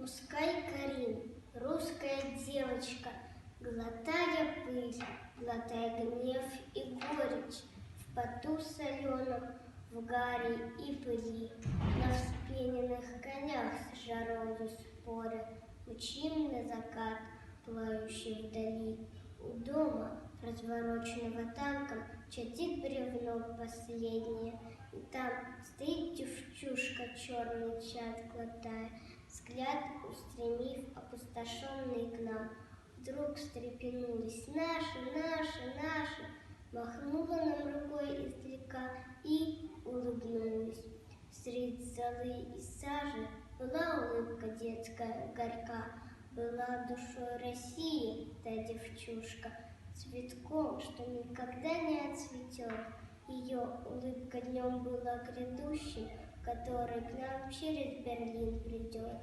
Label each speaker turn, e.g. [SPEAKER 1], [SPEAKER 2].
[SPEAKER 1] Пускай Карин, русская девочка, глотая пыль, глотая гнев и горечь, в поту соленом, в гаре и пыли, на вспененных конях с жарою споря, мчим на закат, плающий вдали. У дома, развороченного танком, чадит бревно последнее, и там стоит девчушка, черный чад глотая, взгляд устремив, опустошенный к нам. Вдруг встрепенулись: наши, наши, наши, махнула нам рукой издалека и улыбнулась. Средь золы и сажи была улыбка детская горька, была душой России та девчушка, цветком, что никогда не отцветет. Ее улыбка днем была грядущим, который к нам через Берлин придет.